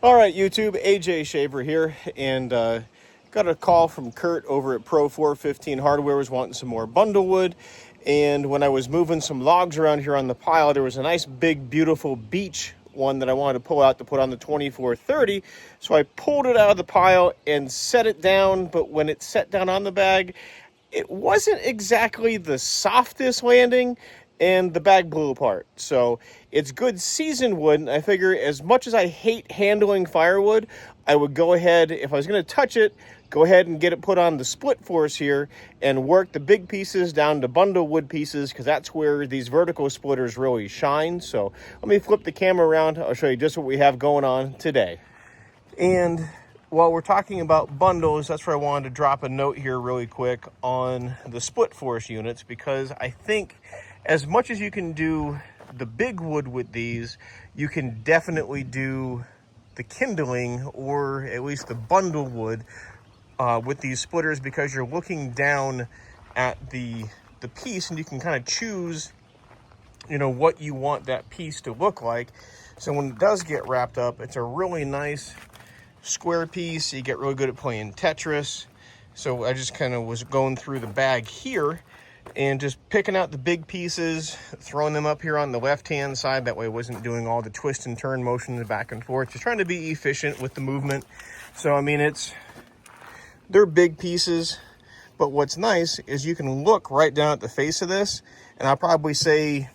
All right, YouTube, AJ Shaver here, and got a call from Kurt over at Pro 415 Hardware, was wanting some more bundle wood. And when I was moving some logs around here on the pile, there was a nice big beautiful beech one that I wanted to pull out to put on the 2430. So I pulled it out of the pile and set it down, but when it set down on the bag, it wasn't exactly the softest landing, and the bag blew apart. So it's good seasoned wood, and I figure as much as I hate handling firewood, I would go ahead, if I was going to touch it, go ahead and get it put on the SplitForce here and work the big pieces down to bundle wood pieces, because that's where these vertical splitters really shine. So let me flip the camera around. I'll show you just what we have going on today. And while we're talking about bundles, that's where I wanted to drop a note here really quick on the SplitForce units, because I think as much as you can do the big wood with these, you can definitely do the kindling, or at least the bundle wood with these splitters, because you're looking down at the piece and you can kind of choose, you know, what you want that piece to look like. So when it does get wrapped up, it's a really nice square piece. You get really good at playing Tetris. So I just kind of was going through the bag here and just picking out the big pieces, throwing them up here on the left hand side. That way I wasn't doing all the twist and turn motions back and forth, just trying to be efficient with the movement. So I mean, they're big pieces, but what's nice is you can look right down at the face of this, and I'll probably say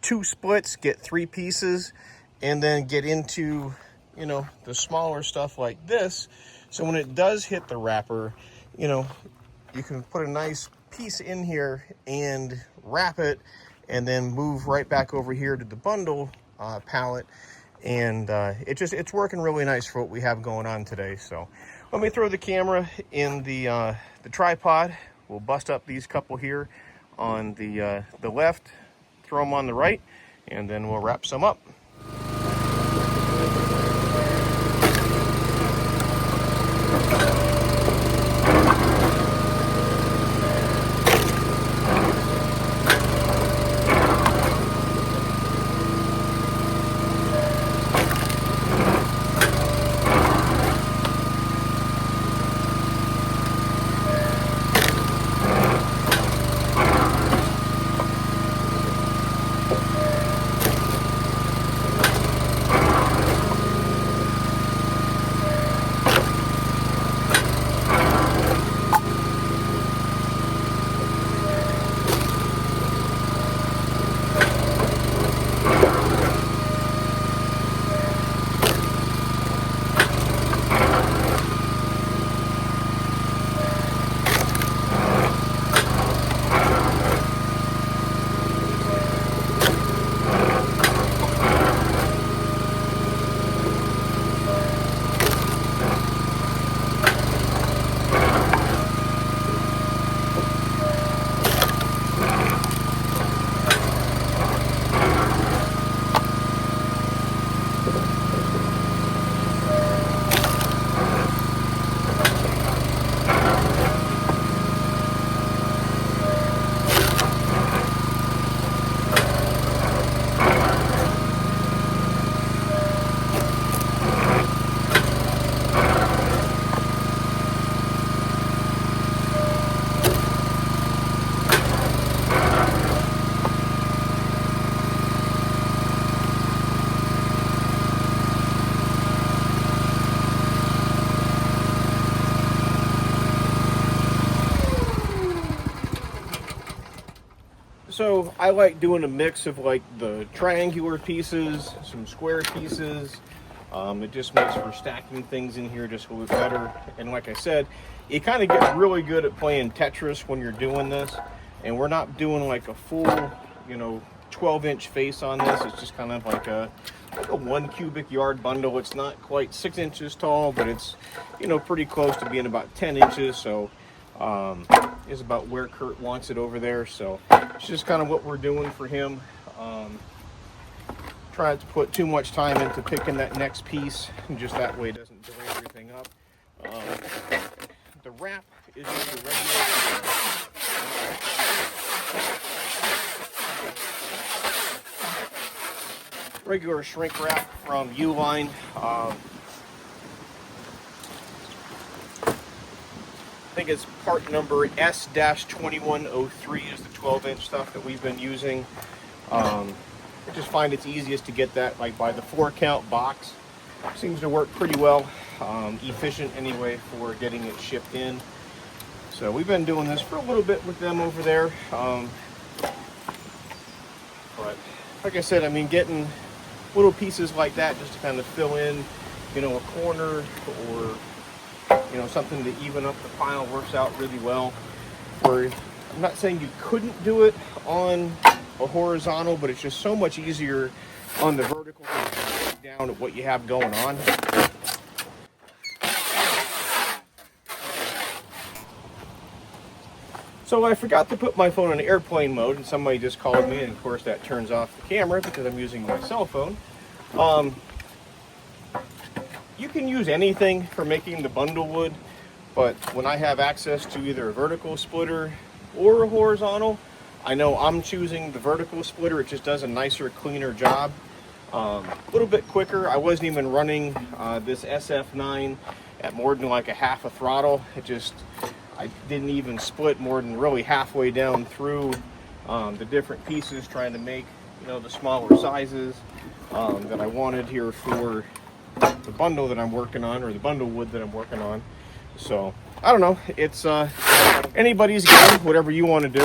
2 splits, get 3 pieces, and then get into, you know, the smaller stuff like this. So when it does hit the wrapper, you know, you can put a nice piece in here and wrap it, and then move right back over here to the bundle pallet. And it's working really nice for what we have going on today. So let me throw the camera in the tripod. We'll bust up these couple here on the left, throw them on the right, and then we'll wrap some up. So I like doing a mix of like the triangular pieces, some square pieces. It just makes for stacking things in here just a little bit better. And like I said, you kind of get really good at playing Tetris when you're doing this. And we're not doing like a full, you know, 12-inch face on this. It's just kind of like a 1 cubic yard bundle. It's not quite 6 inches tall, but it's, you know, pretty close to being about 10 inches. So is about where Kurt wants it over there. So it's just kind of what we're doing for him. Try not to put too much time into picking that next piece, and just that way it doesn't delay everything up. The wrap is just a regular shrink wrap from Uline. think it's part number S-2103 is the 12-inch stuff that we've been using. I just find it's easiest to get that like by the 4-count box. Seems to work pretty well, efficient anyway for getting it shipped in. So we've been doing this for a little bit with them over there. But like I said, I mean, getting little pieces like that just to kind of fill in, you know, a corner or, you know, something to even up the pile works out really well. I'm not saying you couldn't do it on a horizontal, but it's just so much easier on the vertical to break down at what you have going on. So I forgot to put my phone on airplane mode, and somebody just called me, and of course that turns off the camera because I'm using my cell phone. You can use anything for making the bundle wood, but when I have access to either a vertical splitter or a horizontal, I know I'm choosing the vertical splitter. It just does a nicer, cleaner job. A little bit quicker. I wasn't even running this SF9 at more than like a half a throttle. I didn't even split more than really halfway down through the different pieces, trying to make, you know, the smaller sizes that I wanted here for the bundle that I'm working on, or the bundle wood that I'm working on. So I don't know, it's anybody's game, whatever you want to do.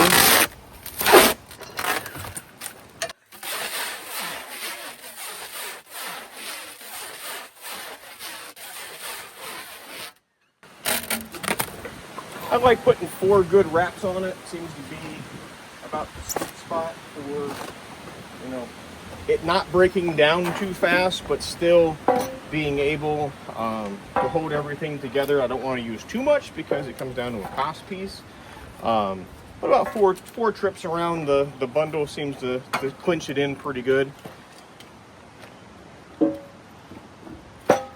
I like putting 4 good wraps on it. Seems to be about the sweet spot for, you know, it not breaking down too fast, but still being able to hold everything together. I don't want to use too much because it comes down to a cost piece. But about four trips around the bundle seems to clinch it in pretty good.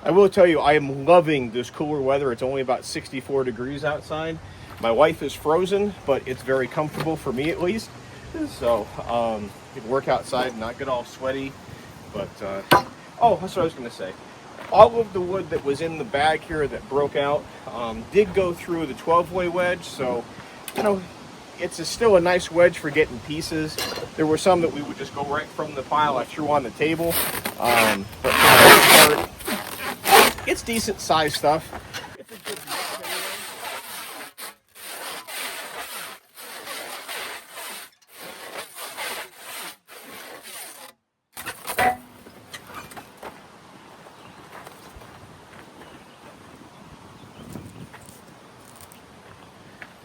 I will tell you, I am loving this cooler weather. It's only about 64 degrees outside. My wife is frozen, but it's very comfortable for me at least. So you can work outside and not get all sweaty. But oh, that's what I was going to say. All of the wood that was in the bag here that broke out did go through the 12-way wedge. So, you know, it's still a nice wedge for getting pieces. There were some that we would just go right from the pile I threw on the table. But for the most part, it's decent sized stuff. It's a good mix anyway.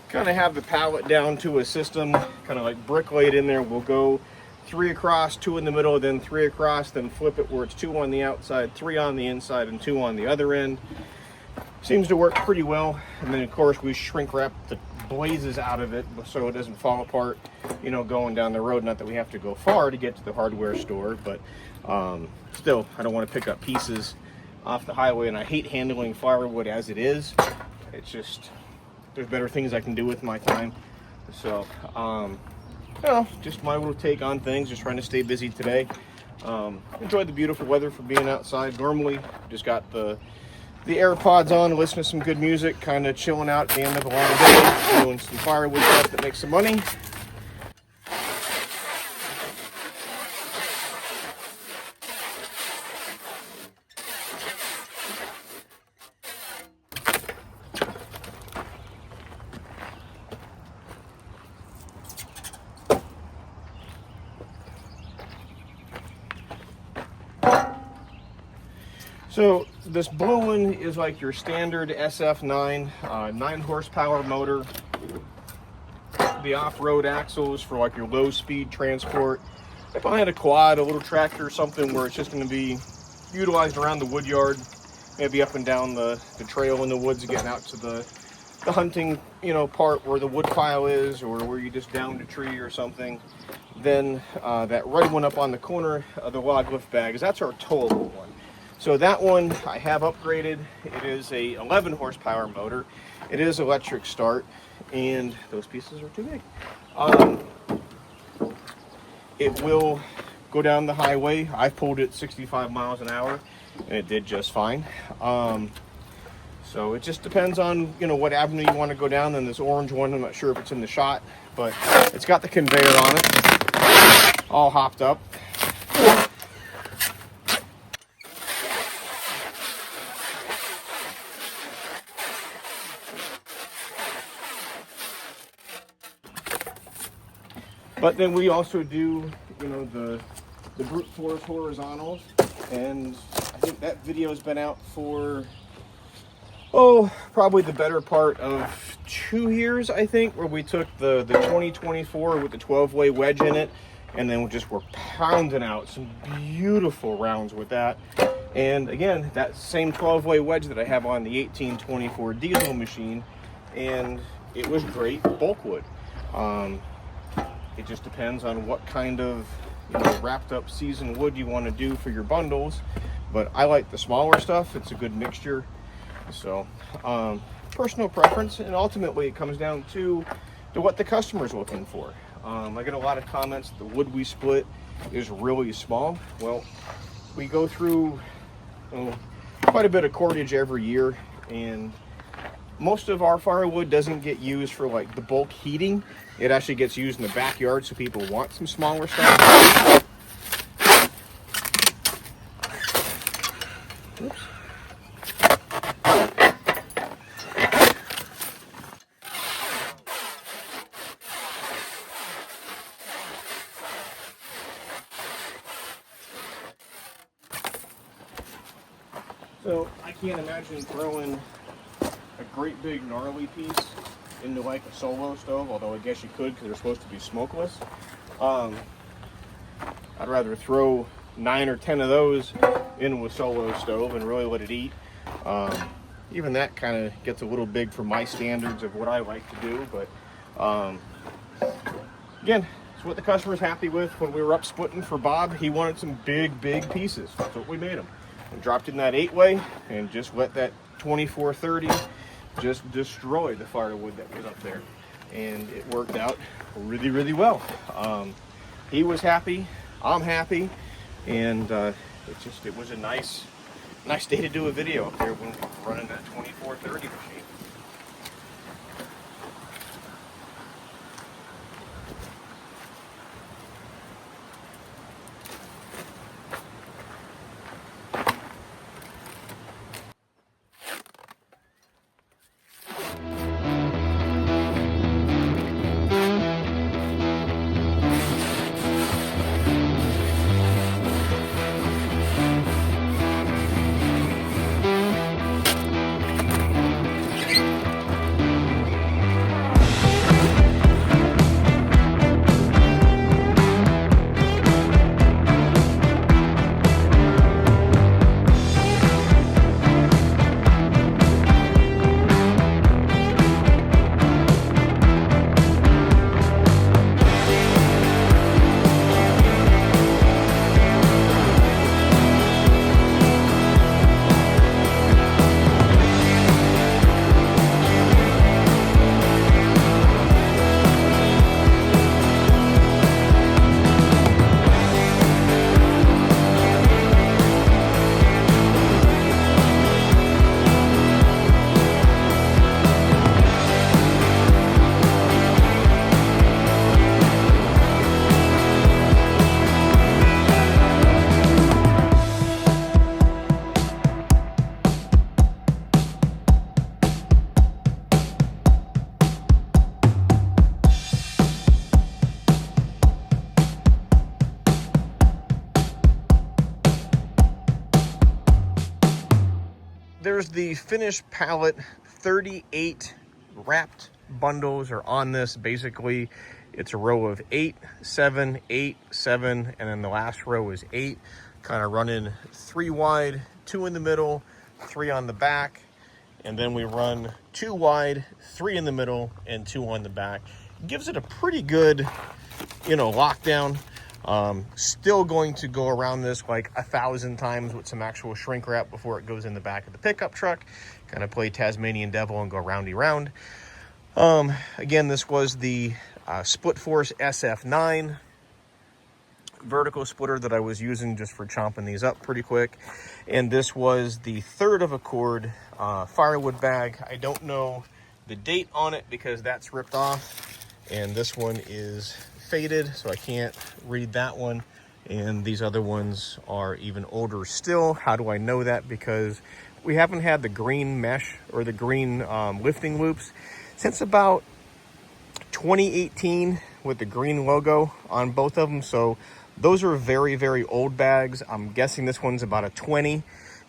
Kind of have the pallet down to a system, kind of like brick laid in there. We'll go 3 across, 2 in the middle, then 3 across, then flip it where it's 2 on the outside, 3 on the inside, and 2 on the other end. Seems to work pretty well. And then of course we shrink wrap the blazes out of it so it doesn't fall apart, you know, going down the road. Not that we have to go far to get to the hardware store, but still, I don't want to pick up pieces off the highway, and I hate handling firewood as it is. It's just, there's better things I can do with my time. So you know, just my little take on things, just trying to stay busy today. Enjoyed the beautiful weather for being outside. Normally just got the AirPods on, listening to some good music, kind of chilling out at the end of a long day, doing some firewood stuff that makes some money. So this blue one is like your standard SF9, 9 horsepower motor. The off-road axles for like your low-speed transport. If I had a quad, a little tractor, something where it's just going to be utilized around the wood yard, maybe up and down the trail in the woods, getting out to the hunting, you know, part where the wood pile is, or where you just downed a tree or something, then that red one up on the corner of the log lift bags, that's our towable one. So that one I have upgraded. It is a 11 horsepower motor. It is electric start, and those pieces are too big. It will go down the highway. I pulled it 65 miles an hour, and it did just fine. So it just depends on, you know, what avenue you want to go down. And this orange one, I'm not sure if it's in the shot, but it's got the conveyor on it, all hopped up. But then we also do, you know, the brute force horizontals, and I think that video has been out for, probably the better part of 2 years, I think, where we took the 2024 with the 12-way wedge in it, and then we just were pounding out some beautiful rounds with that. And again, that same 12-way wedge that I have on the 1824 diesel machine, and it was great bulk wood. It just depends on what kind of, you know, wrapped up seasoned wood you want to do for your bundles. But I like the smaller stuff. It's a good mixture. So personal preference, and ultimately it comes down to what the customer's looking for. I get a lot of comments the wood we split is really small. Well, we go through quite a bit of cordage every year, and most of our firewood doesn't get used for like the bulk heating. It actually gets used in the backyard, so people want some smaller stuff. Oops. So I can't imagine throwing a great big gnarly piece into like a solo stove, although I guess you could because they're supposed to be smokeless. I'd rather throw 9 or 10 of those into a solo stove and really let it eat. Even that kind of gets a little big for my standards of what I like to do, but again, it's what the customer's happy with. When we were up splitting for Bob, he wanted some big pieces. That's what we made him. And dropped in that 8-way and just let that 2430 just destroy the firewood that was up there, and it worked out really well. He was happy, I'm happy, and it was a nice day to do a video up there when we were running that 2430 machine. There's the finished pallet. 38 wrapped bundles are on this. Basically, it's a row of 8, 7, 8, 7, and then the last row is 8. Kind of running 3 wide, 2 in the middle, 3 on the back, and then we run 2 wide, 3 in the middle, and 2 on the back. Gives it a pretty good, you know, lockdown. Still going to go around this like 1,000 times with some actual shrink wrap before it goes in the back of the pickup truck. Kind of play Tasmanian Devil and go roundy round. Again, this was the SplitForce SF9 vertical splitter that I was using just for chomping these up pretty quick. And this was the 1/3 of a cord firewood bag. I don't know the date on it because that's ripped off. And this one is faded, so I can't read that one. And these other ones are even older still. How do I know that? Because we haven't had the green mesh or the green lifting loops since about 2018 with the green logo on both of them. So those are very, very old bags. I'm guessing this one's about a 20,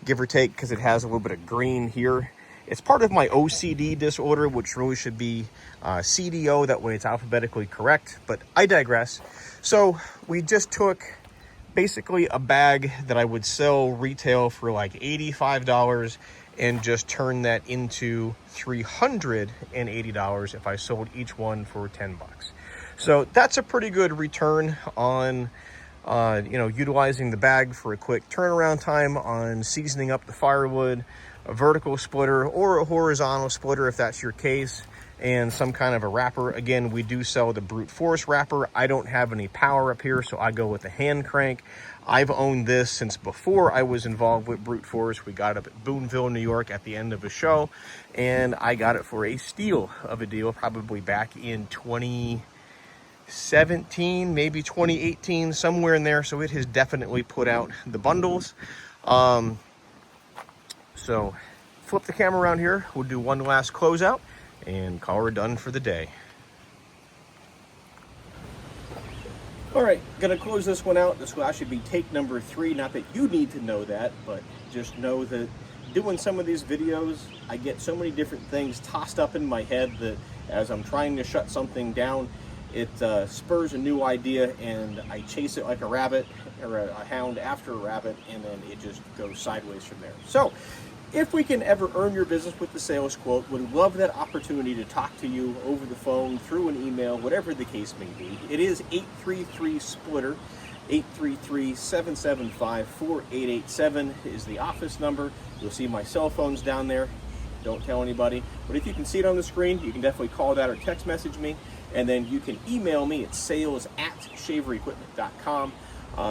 give or take, because it has a little bit of green here. It's part of my OCD disorder, which really should be CDO. That way it's alphabetically correct, but I digress. So we just took basically a bag that I would sell retail for like $85 and just turn that into $380 if I sold each one for 10 bucks. So that's a pretty good return on utilizing the bag for a quick turnaround time on seasoning up the firewood, a vertical splitter or a horizontal splitter if that's your case, and some kind of a wrapper. Again, we do sell the brute force wrapper. I don't have any power up here, so I go with the hand crank. I've owned this since before I was involved with brute force. We got it up at Boonville, New York at the end of a show, and I got it for a steal of a deal probably back in 2017, maybe 2018, somewhere in there. So it has definitely put out the bundles. So flip the camera around here. We'll do one last closeout and call her done for the day. All right, gonna close this one out. This will actually be take number 3. Not that you need to know that, but just know that doing some of these videos, I get so many different things tossed up in my head that as I'm trying to shut something down, it spurs a new idea and I chase it like a rabbit or a hound after a rabbit, and then it just goes sideways from there. So if we can ever earn your business with the sales quote, would love that opportunity to talk to you over the phone, through an email, whatever the case may be. It is 833-SPLITTER, 833-775-4887 is the office number. You'll see my cell phone's down there. Don't tell anybody. But if you can see it on the screen, you can definitely call that or text message me. And then you can email me at sales@shaverequipment.com.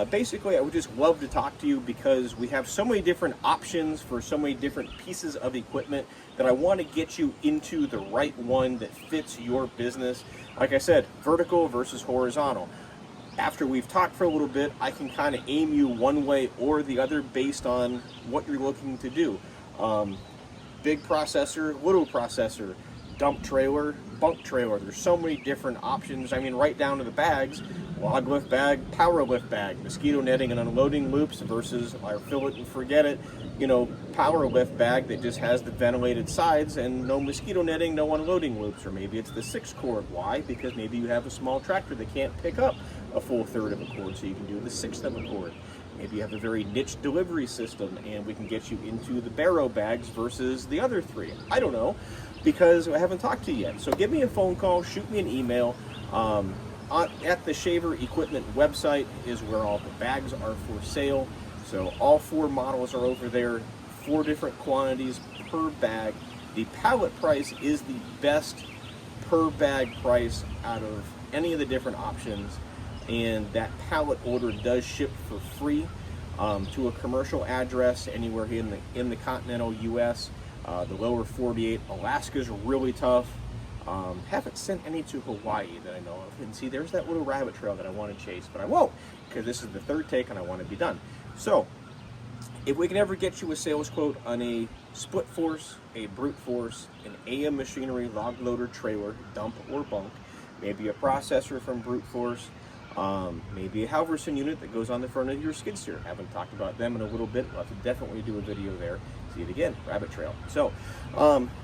Basically, I would just love to talk to you because we have so many different options for so many different pieces of equipment that I want to get you into the right one that fits your business. Like I said, vertical versus horizontal. After we've talked for a little bit, I can kind of aim you one way or the other based on what you're looking to do. Big processor, little processor, dump trailer, bunk trailer. There's so many different options. I mean, right down to the bags. Log lift bag, power lift bag, mosquito netting and unloading loops versus our fill it and forget it, power lift bag that just has the ventilated sides and no mosquito netting, no unloading loops. Or maybe it's the 6-cord. Why? Because maybe you have a small tractor that can't pick up a full 1/3 of a cord, so you can do the 1/6 of a cord. Maybe you have a very niche delivery system and we can get you into the barrow bags versus the other 3. I don't know, because I haven't talked to you yet. So give me a phone call, shoot me an email. At the Shaver Equipment website is where all the bags are for sale. So all 4 models are over there, 4 different quantities per bag. The pallet price is the best per bag price out of any of the different options. And that pallet order does ship for free to a commercial address anywhere here in the continental U.S. The lower 48. Alaska's really tough. Haven't sent any to Hawaii that I know of. And see, there's that little rabbit trail that I want to chase, but I won't, because this is the 3rd take and I want to be done. So if we can ever get you a sales quote on a SplitForce, a brute force, an AM machinery log loader trailer, dump or bunk, maybe a processor from brute force, maybe a Halverson unit that goes on the front of your skid steer. Haven't talked about them in a little bit. We'll have to definitely do a video there. See it again, rabbit trail. So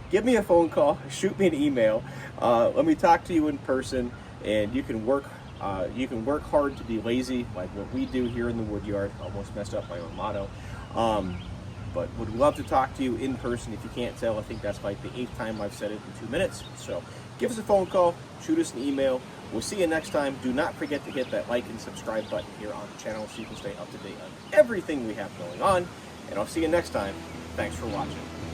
give me a phone call, shoot me an email, let me talk to you in person, and you can work hard to be lazy, like what we do here in the Woodyard. Almost messed up my own motto. But would love to talk to you in person. If you can't tell, I think that's like the 8th time I've said it in 2 minutes. So give us a phone call, shoot us an email. We'll see you next time. Do not forget to hit that like and subscribe button here on the channel so you can stay up to date on everything we have going on. And I'll see you next time. Thanks for watching.